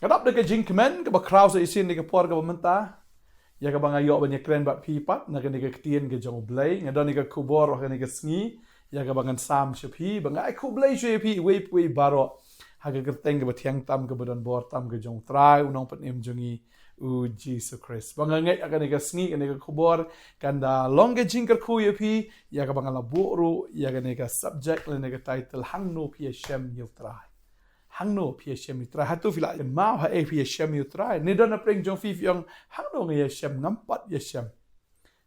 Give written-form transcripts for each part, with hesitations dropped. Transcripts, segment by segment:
Kadap de ke jingkemen ke ba kraw sa isin de ke por ke mentah. Ya ke bang ayok banyak keren bat pipat na ke ni ke tien ke jong blay ngadon ni ke Khubor ke ni ke sngi ya ke bangan sam shepi bang ai Khublay shepi we baro ha ke kerteng ke batiang tam ke badan bor tam ke jong TRAI unong penim jongi u Jesus Christ bang ngai ke ni ke sngi ke ni ke Khubor kan da long ke jingker khu yepi ya ke bangan la ru ya ke ni ke subject le ni ke title HANGNO PHI yu TRAI HANGNO PHI yu TRAI hatu fila mau ha PHI yu TRAI ni don apreng jong fi yang HANGNO ngai YASHEM ngampat YASHEM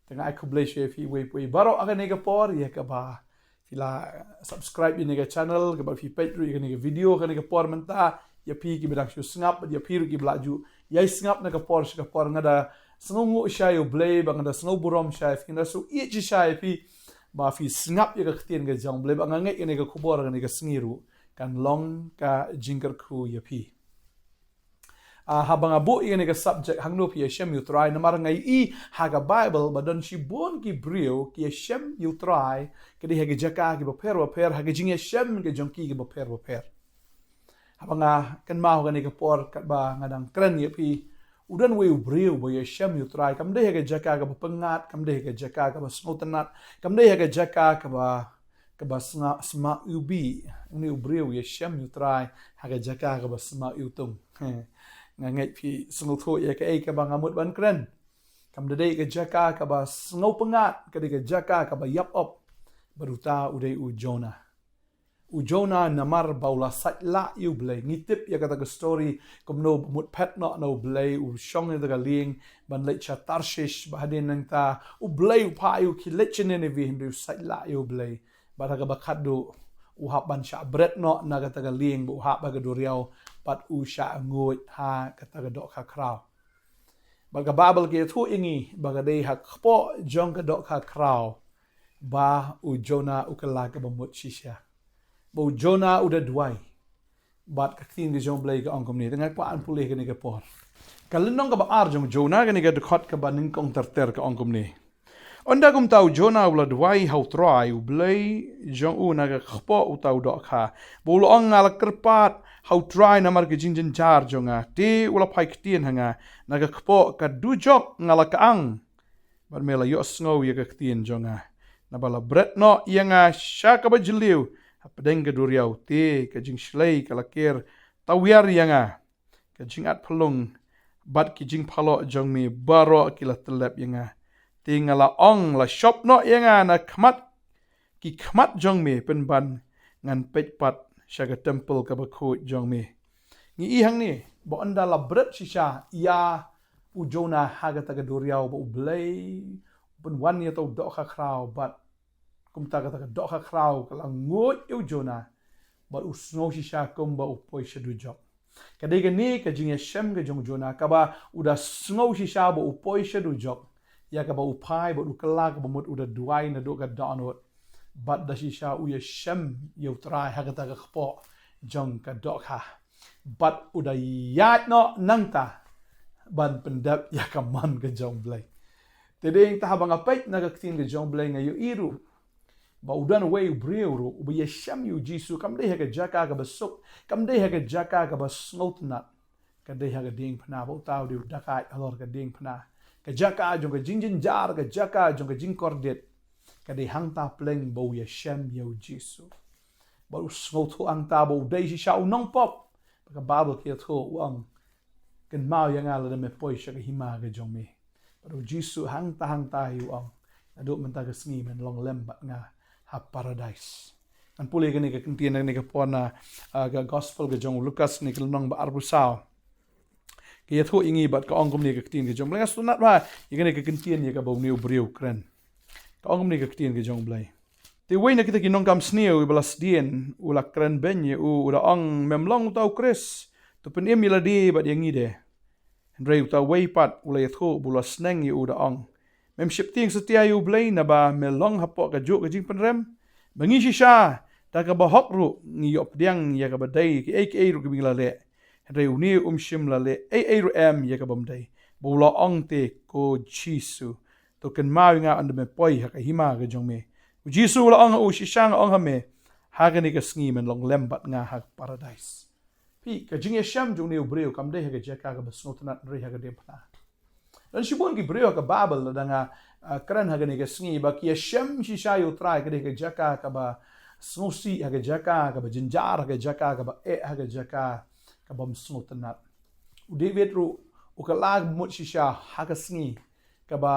tengah ai Khublay shepi we baro akan ni ke por ya ke ba fila subscribe ini ke channel ke ba fi page ru ke video ke por mentah ya pi ki bedang shu sngap ya pi ru ki blaju ya sngap na ke por ngada sngongu shay blay bang ada sngo burom shay finda su i ji shay pi ba fi sngap ya ke ktien ke jong blay bang ngai ini ke Khubor ke sngiru kan long ka jingker khu ya pi habang abu ini ke subject HANGNO PHI yu TRAI namar ngai i haga Bible badon si bon ki brio ki YASHEM yu TRAI ke di hage jaka ki per hage jing YASHEM ke jongki ki per habang kan mau kan ke por kat ba ngadang keren ya pi udan we brio bo YASHEM yu TRAI kam de hage jaka ke pengat kam de hage jaka ke snotenat kam de hage jaka ke ba sma ubi ni brio YASHEM yu TRAI hage jaka ke ba sma utung ngai pi sengau tho ya ke bang amut ban keren kam de ke jaka ka ba sengau pengat ke de jaka ka ba yap op beruta udai Ujona namar baula satla yu blay ngitip ya kata ke story kom no mut pet no blay u shong de galing ban le cha tarshish bahadin nang ta u blay pa yu ki lechen ne vi hindu satla yu blay ba ka ba khadu u hap ban sha bret no na kata galing bu hap ba ga duriau pat u sha ngut ha kata ga dok kha kraw ba ga babel ke thu ingi ba ga dei ha khpo jong ka dok kha kraw ba u jona u kala ka bamut shisha ba u jona u da duai bat ka tin ge jong blay ka ongkom ni tengah pa an pulih ke ni ke por kalendong ka ba ar jong jona ke ni ga dekhot ka ba ning kong ter ka ongkom ni onda kum tau jona ula duai hau TRAI u blay jong u na ga khpo u tau dok kha bo lo ong ngal kerpat hau TRAI namar ke jinjin jar jonga ti ula pai ktien hanga na ga khpo ka du jok ngala ka ang bar mela yo snow ya ka ktien jonga na bala bret no yanga sha ka ba jiliu pedeng ke duriau ti ka jing shlei ka lakir tawiar yanga ka jing at phalung bat ki jing phalo jong mi baro ki la telep yanga ti ngala ong la shop no yanga na khmat jong mi pen ban ngan pech pat shaga temple ka ba khu jong mi ngi i hang ni bo anda la bret shisha ya u jona haga ta ga duriau bo blay pen wan ya to do kha kraw bat kum ta ga do kha kraw ka la ngot u jona ba u snow shisha kum ba u poi shadu jok ka de ga ni ka jing YASHEM ga jong jona ka ba u da snow shisha bo u poi shadu jok ya ka ba u pai bo u kala ka ba mut u da duai na do ka donot bat da shisha u YASHEM yu TRAI haga ta ga khpo jong ka do kha bat u da yat no nangta ban pendap ya ka man ka jong blay tedeng ta habang apait na ka tin ka jong blay ngayo iru ba udan way brio ru u YASHEM yu jisu kam de ha jaka ka basuk kam de ha jaka ka basnotnat ka de ha ding phna bo taw du dakai alor ka ding phna ka jaka jong ka jinjin jar ka jaka jong ka jing kordet ka de hang ta pleng bo YASHEM yu jisu ba u snot ang ta bo de si sha u nong pop ka babel ke tho wang ken mau yang ala de me poi sha ka hima ka jong me ba u jisu hang ta yu ang adu menta ka sngi men long lem bat nga ha paradise an pule ke ni ka kentien ni ka pona ga gospel ga jong Lucas ni ka nong ba arbu sao ke ya tho ingi bat ka ongkom ni ka kentien ka jong blay sunat ba ye ka ni ka kentien ye ka bo new breu kren ka ongkom ni ka kentien ka jong blay te we na kita ki nong kam sneu i balas dien ula kren ben ye u ula ong memlong tau kris to pen em ila di bat yang ide Andre uta we pat ula ye tho bula sneng ye u da ong memship ting setia yu blay na ba melong hapo ka juk ka jing penrem bangi shisha ta ka ba hok ru ngi yop diang ya ka ba dai ki ai ru ki mingla le re uni shim la le ai ru em ya ka bam dai bo la ong te ko jisu to ken ma nga and me poi ha ka hima ka jong me jisu la ong u shisha ong ha me ha ga ni ka sngi men long lembat nga ha paradise pi ka jing Yashem jung neu breu kam de ha ga jaka ka basno tanat re ha ga de phna dan shibon ki breu ka babel danga kran ha ga ne ga sngi ba ki Yashem shi sha yo trai ka de ga jaka ka ba snosi ha ga jaka ka ba jinjar ha ga jaka ka ba ha ga jaka ka ba msno tanat u David ru u ka lag mut shi sha ha ga sngi ka ba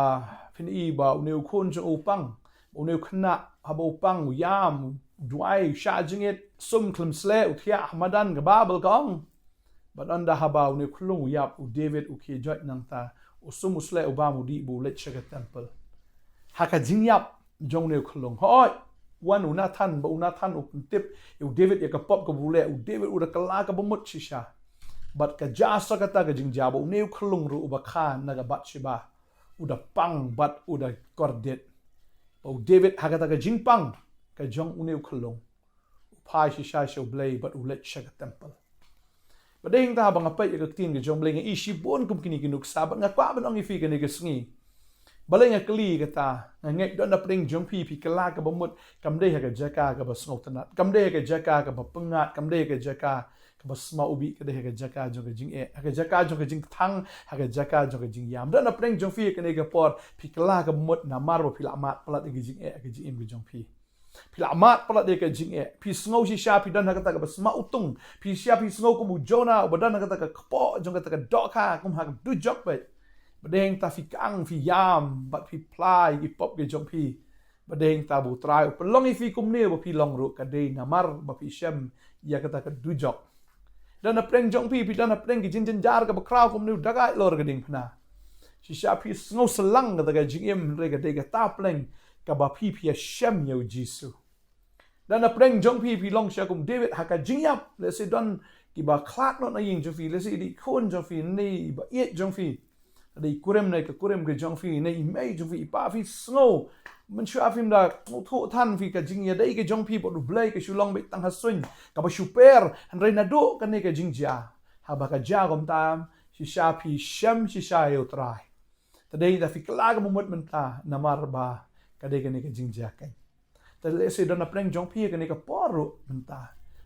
fin I ba u neu khon jung u pang u neu khna ha ba u pang u yam duai sha jingit sum klem sle u thia hamadan ga babel kong but anda haba u ne khulung yap u David u ke joit nang ta u sum sle u ba mu di bu let chaga temple haka jingyap jong ne khulung hoi wan u na than ba u na than u tip u David ya ka pop ka bu le u David u da kala ka bumut shisha but ka ja sakata ga jingja ba u ne khulung ru u ba kha na ga bat shiba u da pang bat u da kordet u David haka ta ga jingpang ka jong uneu khulong phai shi sha show blay but ulet shaka temple but ding ta bang apai ka tin ga jong blay nga ishi bon kum kini kinuk sa nga kwa ban ong ifi ka ne ga sngi balay nga kli ka ta nga ngek don na pring jong pi kala ka bamut kam de ka jaka ka ba snot tanat kam de ka jaka ka ba pangat kam de ka jaka ka ba sma ubi ka de ka jaka jong ka jing ka jaka jong ka jing thang ka jaka jong ka jing yam don na pring jong fi ka ne ga por pi kala ka bamut na mar ba pila mat pala de ka jing ka jing jong pi pila amat pala de ka jing pi sngo si sha pi dan kata ka basma utung pi sha pi sngo ko mu jona badan kata ka kpo jong kata ka dokha kum ha du jok be badeng ta fi kang fi yam bat fi plai ki pop ke jong pi badeng ta bu trai pelong fi kum ne ba pi long ru ka de namar ba pi shem ya kata ka du jok dan apreng jong pi dan apreng ki jin jar ka ba kraw kum nu dagai lor ka ding phna si sha pi sngo selang kata ka jing re ka de ka ta pleng ka ba pi Yashem yo Jisu dan apreng jong pi long sha kum David haka jingyap le se don ki ba klat not na yin jong fi le se di khon jong fi nei ba yet jong fi dei kurem nei ka kurem ge jong fi nei mei jong fi pa fi snow man sha fim da tho than fi ka jingya dei ge jong pi bo du blai ke Shillong be tang ha swing ka ba super han re na do ka ne ka jingja ha ba ka ja gom tam si sha pi shem si sha yo trai ta dei da fi klag mo mot man ta na mar ba kadai ka ne ka jingja kai ta le se don apreng jong pi ka ne ka poro menta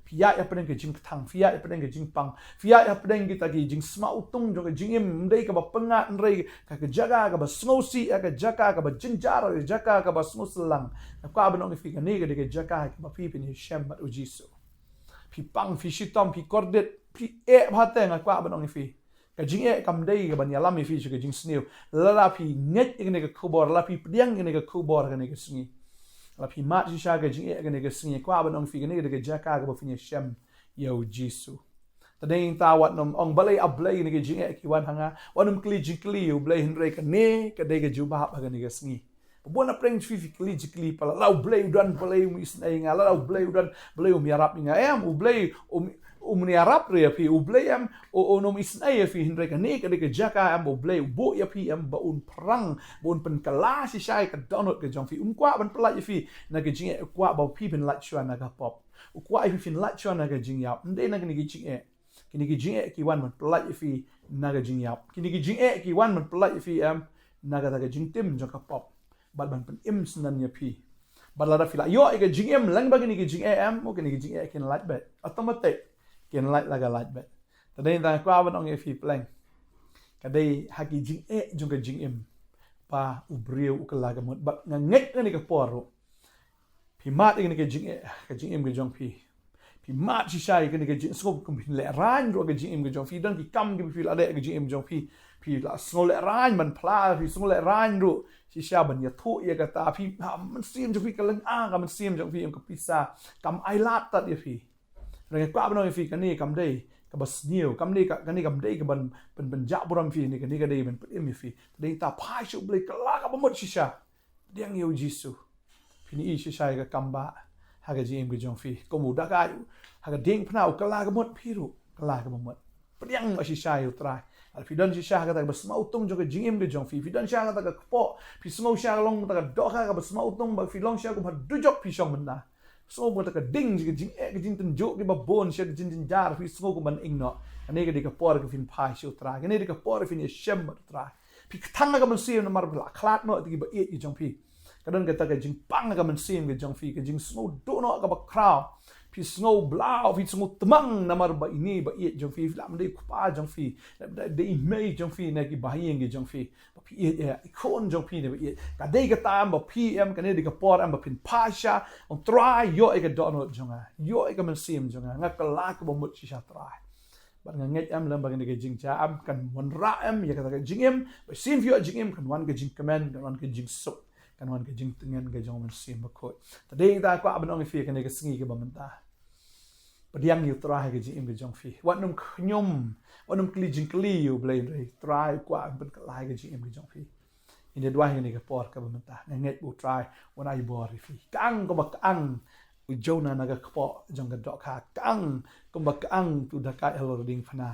pia ya apreng ka jing thang pia ya apreng ka jing pang pia ya apreng ki ta ki jing sma utung jong ka jing im dei ka ba panga nrei ka jaga ka ba snosi ka jaka ka ba jinjar ka jaka ka ba smuslang ka ba no fi ka ne ka de ka jaka ka ba pi pin Yashem bat ujiso pi pang fi shitom pi kordet pi ba ta nga ba no fi ka jing kam dei ka ban yalam fi ka jing sneu la pi net ne ka Khubor la pi pdiang ne ka Khubor ka ne ka sngi la pi mat ji sha ka jing ka ne ka sngi kwa ban ong fi ka ne ka jaka ka ba fi Yashem yo Jisu ta dei ta wat nom ong balai ablai ne ka jing ki wan hanga wanum kli jikli yo blai hinre ka ne ka dei ka juba ba ka ne ka sngi bona preng fi kli jikli pala la blai udan balai mi snai nga la blai udan blai mi arab nga u blai umni arab re pi ublay am o nom isnai fi hinre ka ne ka de jaka am ublay bo ya pi am ba un prang bon pen kala si shai ka donot ka jong fi kwa ban pla ya fi na ka jing kwa ba pi ben la chwa na ka pop kwa fi fin la chwa na ka jing ya nde na ni jing kini ki jing ki wan man pla ya fi na ka jing ya kini ki jing ki wan man pla ya fi am na ka jing tim jong ka pop bal ban pen im snan ya pi balada fi la yo ka jing em lang ba kini ki jing am o kini ki jing kin light bet automatic ken light laga light bet tadai ta kwa ban ong fi pleng kadai haki jing jong ka jing em pa ubriu ukalaga mot ba ngek ni ka poro pi mat ni ka jing em ka jong pi mat si shai ka jing skop kum le ran ro ka jing em ka jong fi dan ki kam ki fi la de ka jing em jong pi la snol le ran man pla fi snol le ran ro si sha ban ya thu ya ka ta pi man sim jong fi ka lang ka man sim jong fi em ka pisa kam ai lat ta ya fi rồi qua bên noi fi cái này cầm đây cái bớt nhiều cầm đây cái này cầm đây cái bên dạ bùram fi này cái đây bên im fi đây ta phai chụp lấy cái lá cái bớt shisha điang yêu Jisu fi này shisha cái cầm ba hai cái gì em cái jong fi có một đá cái hai cái điang phao cái lá cái bớt fi ru cái lá cái bớt điang ở shisha yêu trai fi dan shisha cái ta bớt mau tung cho cái gì em cái jong fi dan shisha cái ta cái po fi mau shisha long ta cái đỏ cái bớt mau tung fi long shisha cũng phải đuôi chọc fi song bên na so mo ta ka ding ji jing ka jing tan jo ki ba bon sha jin jar fi so ko ban ing no ane ka de ka por ka fin phai shu tra ane de ka por fin Yashem ma tra pi thang ka man sim na mar la khlat no ti ba e ki jong pi ka don ka ta ka jing pang ka man sim ka jong fi ka jing so do no ka ba kraw phi snow blau phi snow temang namar ba ini ba iet jong phi lam dei pa jong phi dei mei jong phi na ki bahiyeng ge jong phi ba phi iet ikon jong phi ne ba iet ka dei ka tam ba pm ka ne de ka por am ba phin pasha on try yo e ka donald jonga yo e ka man sim jonga nga ka la ka ba mut chi sha try ba nga nget am lam ba ne ge jing cha am kan mon ra am ya ka jing em ba sim fio jing em kan wan ge jing command kan wan ge jing so kan wan ge jing tengen ge jong man sim ba ko ta dei ta ko abnong fi ka ne ge sngi ge ba man ta padiang yu try ge jing ge jong fi wat num khnyom wat num kli jing kli yu blai re try kwa ban ka lai ge jing ge jong fi in de dwai ge por ka ba man ta nget bu try wan ai bor fi kang ko ba kang u jona na ga kpo jong ga dok ha kang ko ba kang tu da kai hello ding phana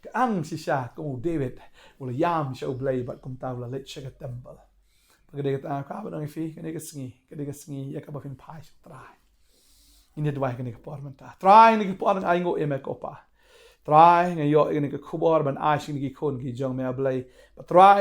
kang si sha ko david wala yam sha blai ba kum ta la let cha temple pa ge ta ka ba dong fi ke ge sngi ya ka ba fin pai try in de dwai ge por man ta try ge por ai ngo e me ko pa try nge yo ge ge khubor ban a shin ge khon ge jong me blai ba try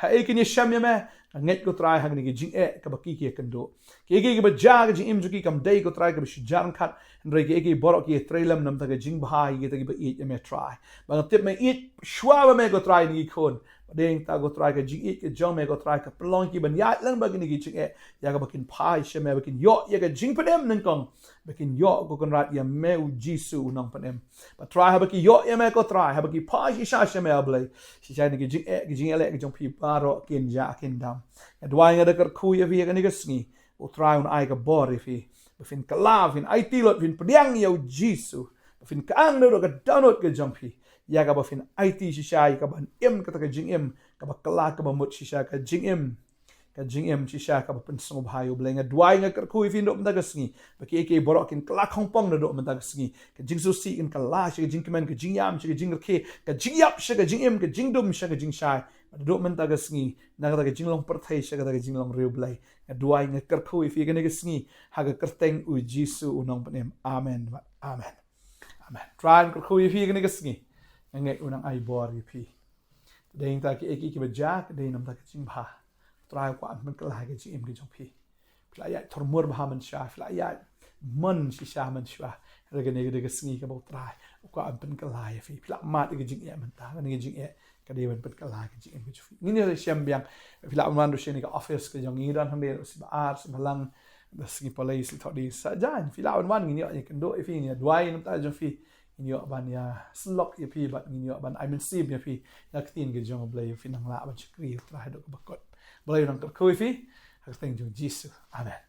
ha e ke ni sham me nget ko try hang ni ge jing e ka ba ki ke kan do ke ba ja ge jing im ju ki kam dei ko try ke ba shi jan khat re ke borok ke trailam nam ta ge jing bhai ge ta ge ba e me try ba tip me eat shwa ba me ko try ni khon ba deng ta go try ke jing e ke jong me ko try ka plong ki ban ya lang ba ge ni ge jing e ya ka ba kin phai she me ba kin yo ya ge jing padem nang kong ba kin yo ko kon rat ya me u jisu nang padem ba try ha ba ki yo ya me ko try ha ba ki phai shi sha she me ablai shi sha ni ge jing ele ge jong pi pa ro kin ja kin dam adwai nga de kar khu ya vi ge ni ge sngi o try un ai ka bor fi ba fin ka la fin ai ti lot fin padiang yo jisu ba fin ka ang no ga download ge jong pi ya ka ba fin ai ti shi sha ka ban em ka ta ka jing em ka ba kala ka ba mut shi sha ka jing em shi sha ka ba pen song bhayo blenga dwai nga kar khu fin do mta ga sngi ba ke borok kin kala khong pong do mta ga sngi ka jing su si in kala shi ka jing kemen ka jing yam shi ka jing ke ka jing yap shi ka jing em ka jing dum shi ka jing sha do mta ga sngi na ga jing long par thai shi ka jing long reu blai dwai nga kar khu fi ga ne ga sngi ha ga kar teng u jisu u nong panem amen amen try kar khu fi ga ne ga sngi ngai unang ai bor fi deng ta ki ba ja ka dei nam ta ka jing bha try kwa man ka la ga jing em ga jong fi fla ya thormur bha man sha fla ya man shi sha man shwa ra ga ne ga sngi ka ba try kwa ban ka la ya fi fla ma ga jing e man ta ga ne jing e ka dei ban ka la ga jing em ga fi ni ne shem biang fla man do sheni ka office ka jong iran ham be si ba ar si balang da sngi police li thodi sa jan fla man ni ya kan do fi ni dwai nam ta jong fi in yo ban ya slok ya pi bat in yo ban I mean sim ya pi ya tin ge jong blai fi nang la ban chkri tra do ka bakot blai nang ko fi ha thank you Jesus amen